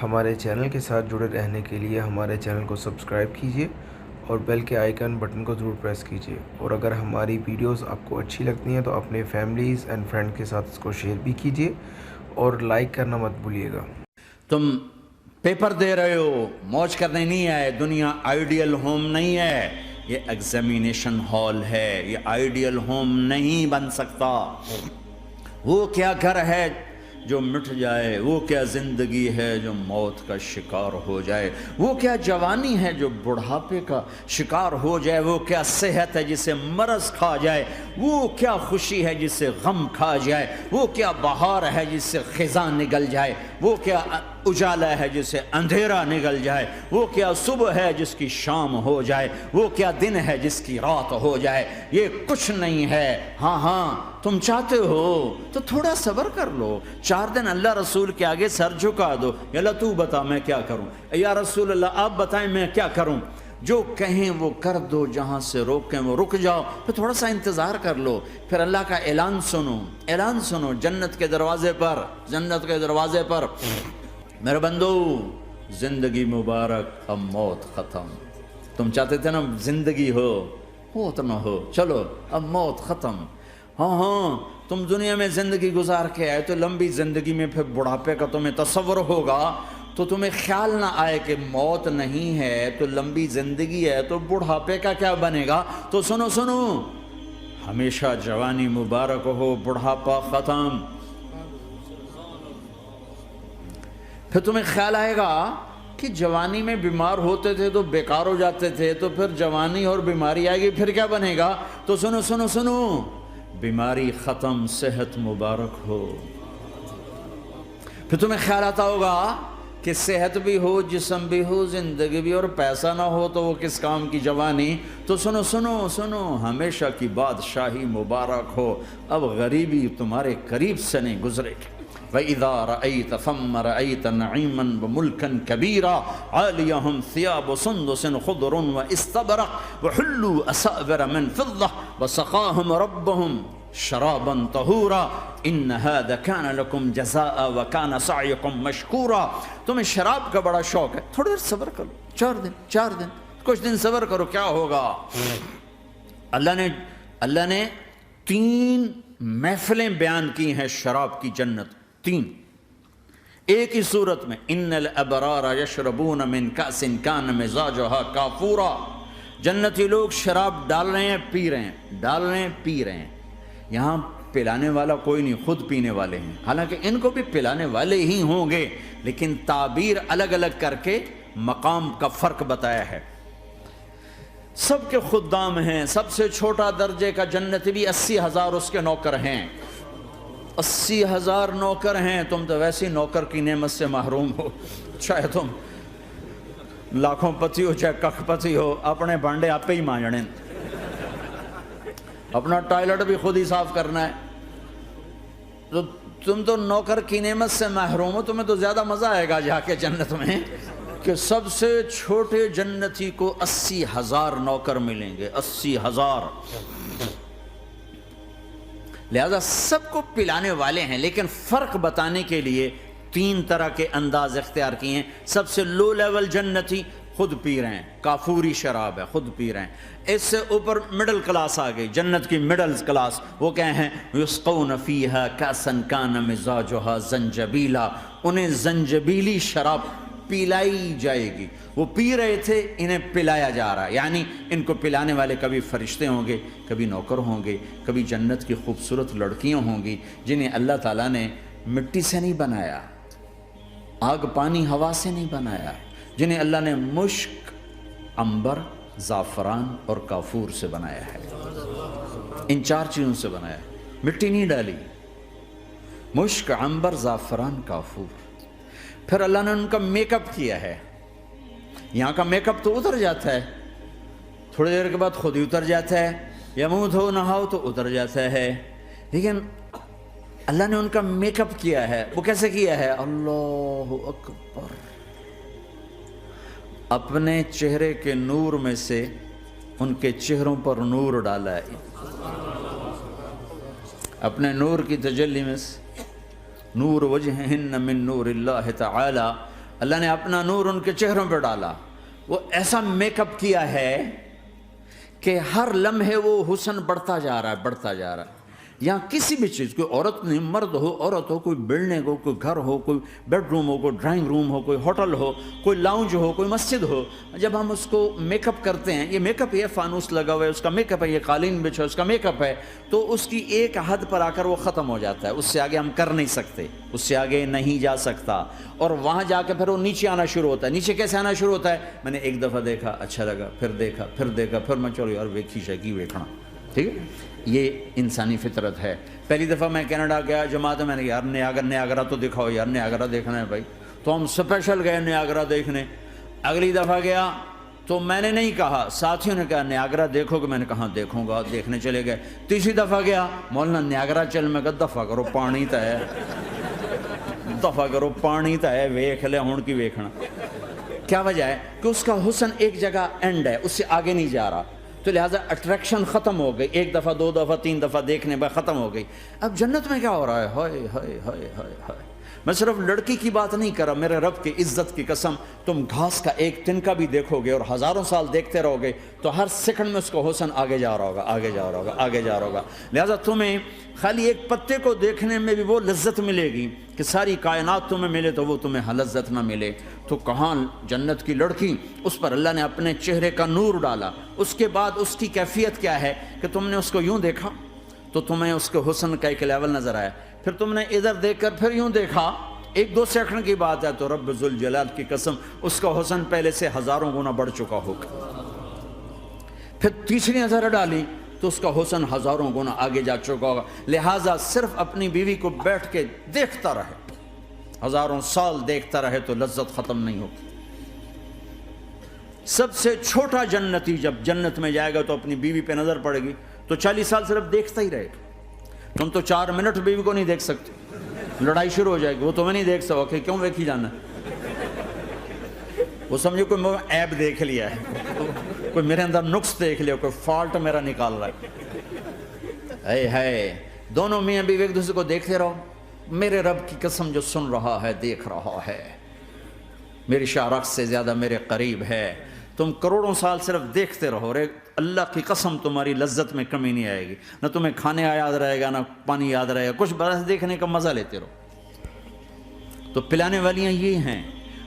ہمارے چینل کے ساتھ جڑے رہنے کے لیے ہمارے چینل کو سبسکرائب کیجیے اور بیل کے آئیکن بٹن کو ضرور پریس کیجیے، اور اگر ہماری ویڈیوز آپ کو اچھی لگتی ہیں تو اپنے فیملیز اینڈ فرینڈ کے ساتھ اس کو شیئر بھی کیجیے اور لائک کرنا مت بھولیے گا۔ تم پیپر دے رہے ہو، موج کرنے نہیں آئے، دنیا آئیڈیل ہوم نہیں ہے، یہ ایگزامینیشن ہال ہے، یہ آئیڈیل ہوم نہیں بن سکتا۔ وہ کیا گھر ہے جو مٹ جائے، وہ کیا زندگی ہے جو موت کا شکار ہو جائے، وہ کیا جوانی ہے جو بڑھاپے کا شکار ہو جائے، وہ کیا صحت ہے جسے مرض کھا جائے، وہ کیا خوشی ہے جسے غم کھا جائے، وہ کیا بہار ہے جس سے خزاں نگل جائے، وہ کیا اجالا ہے جسے اندھیرا نگل جائے، وہ کیا صبح ہے جس کی شام ہو جائے، وہ کیا دن ہے جس کی رات ہو جائے، یہ کچھ نہیں ہے۔ ہاں تم چاہتے ہو تو تھوڑا صبر کر لو، 4 دن اللہ رسول کے آگے سر جھکا دو، یا اللہ تو بتا میں کیا کروں، یا رسول اللہ آپ بتائیں میں کیا کروں، جو کہیں وہ کر دو، جہاں سے روکیں وہ رک جاؤ، پھر تھوڑا سا انتظار کر لو، پھر اللہ کا اعلان سنو جنت کے دروازے پر میرے بندو زندگی مبارک، اب موت ختم۔ تم چاہتے تھے نا زندگی ہو، موت نہ ہو، چلو اب موت ختم۔ ہاں تم دنیا میں زندگی گزار کے آئے تو لمبی زندگی میں پھر بڑھاپے کا تمہیں تصور ہوگا تو تمہیں خیال نہ آئے کہ موت نہیں ہے تو لمبی زندگی ہے تو بڑھاپے کا کیا بنے گا۔ تو سنو ہمیشہ جوانی مبارک ہو، بڑھاپا ختم۔ پھر تمہیں خیال آئے گا کہ جوانی میں بیمار ہوتے تھے تو بیکار ہو جاتے تھے، تو پھر جوانی اور بیماری آئے گی پھر کیا بنے گا۔ تو سنو بیماری ختم، صحت مبارک ہو۔ پھر تمہیں خیال آتا ہوگا کہ صحت بھی ہو، جسم بھی ہو، زندگی بھی، اور پیسہ نہ ہو تو وہ کس کام کی جوانی۔ تو سنو ہمیشہ کی بادشاہی مبارک ہو، اب غریبی تمہارے قریب سے نہیں گزرے گی۔ وَإِذَا رَأَيْتَ ثَمَّ رَأَيْتَ نَعِيمًا وَمُلْكًا كَبِيرًا عَالِيَهُمْ ثِيَابُ سُنْدُسٍ خُضْرٌ وَإِسْتَبْرَقٍ وَحُلُّوا أَسَاوِرَ مِنْ فِضَّةٍ وَسَقَاهُمْ رَبُّهُمْ شَرَابًا طَهُورًا إِنَّ هَذَا كَانَ لَكُمْ جَزَاءً وَكَانَ سَعْيُكُمْ مَشْكُورًا۔ تمہیں شراب کا بڑا شوق ہے، تھوڑی دیر صبر کرو، 4 دن کچھ دن صبر کرو، کیا ہوگا۔ اللہ نے 3 محفلیں بیان کی ہیں شراب کی جنت، 3 ایک ہی صورت میں۔ ان الابرار یشربون من کأس کان مزاجها کافورا۔ جنتی لوگ شراب ڈال رہے ہیں، پی رہے ہیں۔ یہاں پلانے والا کوئی نہیں، خود پینے والے ہیں، حالانکہ ان کو بھی پلانے والے ہی ہوں گے، لیکن تعبیر الگ الگ کر کے مقام کا فرق بتایا ہے۔ سب کے خدام ہیں، سب سے چھوٹا درجے کا جنتی بھی 80,000 اس کے نوکر ہیں، 80,000 نوکر ہیں۔ تم تو ویسی نوکر کی نعمت سے محروم ہو، چاہے تم لاکھوں پتی ہو چاہے ککھ پتی ہو، اپنے بانڈے آپ ہی مانجنے، اپنا ٹوائلٹ بھی خود ہی صاف کرنا ہے۔ تو تم تو نوکر کی نعمت سے محروم ہو، تمہیں تو زیادہ مزہ آئے گا جا کے جنت میں کہ سب سے چھوٹے جنتی کو 80,000 نوکر ملیں گے، 80,000۔ لہذا سب کو پلانے والے ہیں، لیکن فرق بتانے کے لیے 3 طرح کے انداز اختیار کیے ہیں۔ سب سے لو لیول جنتی خود پی رہے ہیں، کافوری شراب ہے، خود پی رہے ہیں۔ اس سے اوپر مڈل کلاس آ گئی، جنت کی مڈل کلاس، وہ کہے ہیں یسقون فیہا کاسا کان مزاجہا زنجبیلا، انہیں زنجبیلی شراب پلائی جائے گی۔ وہ پی رہے تھے، انہیں پلایا جا رہا ہے، یعنی ان کو پلانے والے کبھی فرشتے ہوں گے، کبھی نوکر ہوں گے، کبھی جنت کی خوبصورت لڑکیاں ہوں گی جنہیں اللہ تعالیٰ نے مٹی سے نہیں بنایا، آگ پانی ہوا سے نہیں بنایا، جنہیں اللہ نے مشک، عنبر، زعفران اور کافور سے بنایا ہے۔ ان 4 چیزوں سے بنایا ہے، مٹی نہیں ڈالی، مشک، عنبر، زعفران، کافور۔ پھر اللہ نے ان کا میک اپ کیا ہے۔ یہاں کا میک اپ تو اتر جاتا ہے، تھوڑی دیر کے بعد خود ہی اتر جاتا ہے، یا منہ دھو نہاؤ تو اتر جاتا ہے، لیکن اللہ نے ان کا میک اپ کیا ہے۔ وہ کیسے کیا ہے؟ اللہ اکبر، اپنے چہرے کے نور میں سے ان کے چہروں پر نور ڈالا ہے، اپنے نور کی تجلی میں سے، نور وجہہن من نور اللہ تعالی اللہ نے اپنا نور ان کے چہروں پہ ڈالا، وہ ایسا میک اپ کیا ہے کہ ہر لمحے وہ حسن بڑھتا جا رہا ہے، بڑھتا جا رہا ہے۔ یہاں کسی بھی چیز، کوئی عورت نہیں، مرد ہو، عورت ہو، کوئی بلڈنگ ہو، کوئی گھر ہو، کوئی بیڈ روم ہو، کوئی ڈرائنگ روم ہو، کوئی ہوٹل ہو، کوئی لاؤنج ہو، کوئی مسجد ہو، جب ہم اس کو میک اپ کرتے ہیں، یہ میک اپ، یہ فانوس لگا ہوا ہے اس کا میک اپ ہے، یہ قالین بچھا ہے اس کا میک اپ ہے، تو اس کی ایک حد پر آ کر وہ ختم ہو جاتا ہے، اس سے آگے ہم کر نہیں سکتے، اس سے آگے نہیں جا سکتا، اور وہاں جا کے پھر وہ نیچے آنا شروع ہوتا ہے۔ نیچے کیسے آنا شروع ہوتا ہے؟ میں نے ایک دفعہ دیکھا، اچھا لگا، پھر دیکھا، پھر دیکھا، پھر میں چلو یار ویکھی شیکی ویکھنا، ٹھیک ہے؟ یہ انسانی فطرت ہے۔ پہلی دفعہ میں کینیڈا گیا جماعت میں نے یار نیاگرا تو دکھاؤ یار، نیاگرا دیکھنا ہے بھائی، تو ہم اسپیشل گئے نیاگرا دیکھنے۔ اگلی دفعہ گیا تو میں نے نہیں کہا، ساتھیوں نے کہا نیاگرا دیکھو گے، میں نے کہا دیکھوں گا، دیکھنے چلے گئے۔ تیسری دفعہ گیا، مولانا نیاگرا چل، میں کہا دفعہ کرو پانی تا ہے، دفعہ کرو پانی تا ہے، ویکھ لے ہون کی ویکھنا۔ کیا وجہ ہے؟ کہ اس کا حسن ایک جگہ اینڈ ہے، اس سے آگے نہیں جا رہا، تو لہٰذا اٹریکشن ختم ہو گئی، ایک دفعہ، دو دفعہ، تین دفعہ دیکھنے بعد ختم ہو گئی۔ اب جنت میں کیا ہو رہا ہے؟ ہائے ہائے ہائے ہائے ہائے، میں صرف لڑکی کی بات نہیں کر رہا، میرے رب کی عزت کی قسم، تم گھاس کا ایک تنکا بھی دیکھو گے اور ہزاروں سال دیکھتے رہو گے تو ہر سیکنڈ میں اس کا حسن آگے جا رہا ہوگا، آگے جا رہا ہوگا، آگے جا رہا ہوگا۔ لہٰذا تمہیں خالی ایک پتے کو دیکھنے میں بھی وہ لذت ملے گی کہ ساری کائنات تمہیں ملے تو وہ تمہیں لذت نہ ملے۔ تو کہاں جنت کی لڑکی، اس پر اللہ نے اپنے چہرے کا نور ڈالا۔ اس کے بعد اس کی کیفیت کیا ہے کہ تم نے اس کو یوں دیکھا تو تمہیں اس کے حسن کا ایک لیول نظر آیا، پھر تم نے ادھر دیکھ کر پھر یوں دیکھا، ایک دو سیکنڈ کی بات ہے، تو رب ذوالجلال کی قسم اس کا حسن پہلے سے ہزاروں گنا بڑھ چکا ہوگا۔ پھر تیسری نظر ڈالی تو اس کا حسن ہزاروں گنا آگے جا چکا ہوگا۔ لہٰذا صرف اپنی بیوی کو بیٹھ کے دیکھتا رہے، ہزاروں سال دیکھتا رہے تو لذت ختم نہیں ہوگی۔ سب سے چھوٹا جنتی جب جنت میں جائے گا تو اپنی بیوی پہ نظر پڑے گی تو 40 سال صرف دیکھتا ہی رہے گا۔ تم تو 4 منٹ بیوی کو نہیں دیکھ سکتے، لڑائی شروع ہو جائے گی، وہ تمہیں نہیں دیکھ سکو، کیوں ویکھی جانا؟ وہ سمجھو کوئی عیب دیکھ لیا ہے، کوئی میرے اندر نقص دیکھ لیا، کوئی فالٹ میرا نکال رہا ہے۔ ہے دونوں میاں بیوی ایک دوسرے کو دیکھتے رہو، میرے رب کی قسم جو سن رہا ہے، دیکھ رہا ہے، میری شارخ سے زیادہ میرے قریب ہے۔ تم کروڑوں سال صرف دیکھتے رہو، رے اللہ کی قسم تمہاری لذت میں کمی نہیں آئے گی، نہ تمہیں کھانے یاد رہے گا، نہ پانی یاد رہے گا، کچھ برس دیکھنے کا مزہ لیتے رہو۔ تو پلانے والیاں یہ ہیں۔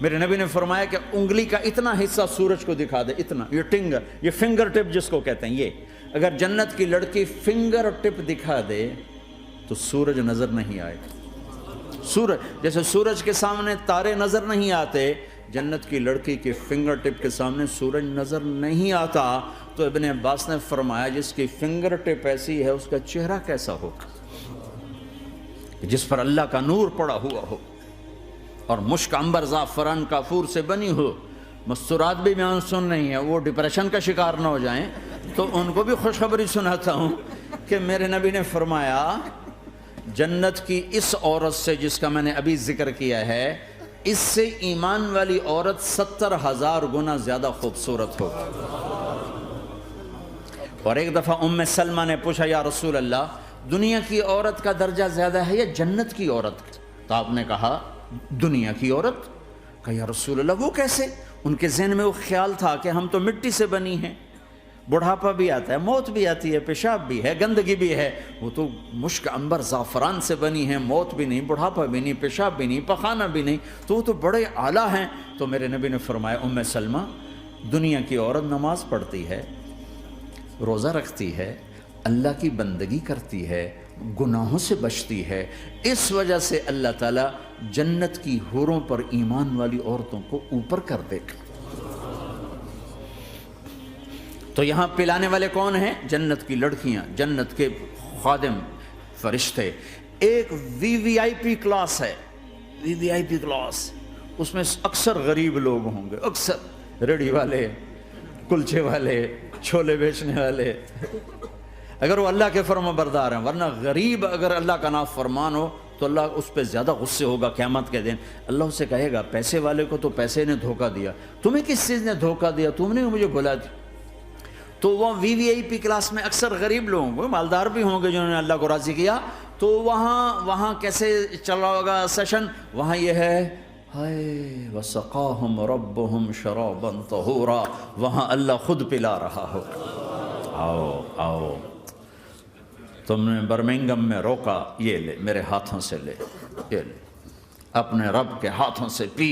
میرے نبی نے فرمایا کہ انگلی کا اتنا حصہ سورج کو دکھا دے، اتنا، یہ فنگر ٹپ جس کو کہتے ہیں، یہ اگر جنت کی لڑکی فنگر ٹپ دکھا دے تو سورج نظر نہیں آئے گا۔ سورج جیسے سورج کے سامنے تارے نظر نہیں آتے، جنت کی لڑکی کے فنگر ٹپ کے سامنے سورج نظر نہیں آتا۔ تو ابن عباس نے فرمایا جس کی فنگر ٹپ ایسی ہے اس کا چہرہ کیسا ہوگا، جس پر اللہ کا نور پڑا ہوا ہو اور مشک عنبر زعفران کافور سے بنی ہو۔ مستورات بھی بیان سن رہی ہیں، وہ ڈپریشن کا شکار نہ ہو جائیں، تو ان کو بھی خوشخبری سناتا ہوں کہ میرے نبی نے فرمایا جنت کی اس عورت سے جس کا میں نے ابھی ذکر کیا ہے، اس سے ایمان والی عورت 70,000 گنا زیادہ خوبصورت ہوگی۔ اور ایک دفعہ ام سلمہ نے پوچھا یا رسول اللہ، دنیا کی عورت کا درجہ زیادہ ہے یا جنت کی عورت؟ تو آپ نے کہا دنیا کی عورت۔ کہا یا رسول اللہ وہ کیسے؟ ان کے ذہن میں وہ خیال تھا کہ ہم تو مٹی سے بنی ہیں، بڑھاپا بھی آتا ہے، موت بھی آتی ہے، پیشاب بھی ہے، گندگی بھی ہے، وہ تو مشک عنبر زعفران سے بنی ہیں، موت بھی نہیں، بڑھاپا بھی نہیں، پیشاب بھی نہیں، پخانہ بھی نہیں، تو وہ تو بڑے اعلیٰ ہیں۔ تو میرے نبی نے فرمایا ام سلمہ، دنیا کی عورت نماز پڑھتی ہے، روزہ رکھتی ہے، اللہ کی بندگی کرتی ہے، گناہوں سے بچتی ہے، اس وجہ سے اللہ تعالیٰ جنت کی حوروں پر ایمان والی عورتوں کو اوپر کر دے گا۔ تو یہاں پلانے والے کون ہیں؟ جنت کی لڑکیاں، جنت کے خادم فرشتے۔ ایک وی وی آئی پی کلاس ہے، وی وی آئی پی کلاس، اس میں اکثر غریب لوگ ہوں گے، اکثر ریڑھی والے، کلچے والے، چھولے بیچنے والے، اگر وہ اللہ کے فرما بردار ہیں، ورنہ غریب اگر اللہ کا نافرمان ہو تو اللہ اس پہ زیادہ غصے ہوگا قیامت کے دن۔ اللہ اسے کہے گا پیسے والے کو تو پیسے نے دھوکہ دیا، تمہیں کس چیز نے دھوکہ دیا؟ تم نے مجھے بلا دی۔ تو وہ وی وی آئی پی کلاس میں اکثر غریب لوگ ہوں گے، مالدار بھی ہوں گے جنہوں نے اللہ کو راضی کیا، تو وہاں کیسے چل رہا ہوگا سیشن؟ وہاں یہ ہے ہائے وسقاہم ربہم شرابا طہورا، وہاں اللہ خود پلا رہا ہو۔ آؤ آؤ، تم نے برمنگم میں روکا، یہ لے میرے ہاتھوں سے لے، یہ لے اپنے رب کے ہاتھوں سے پی۔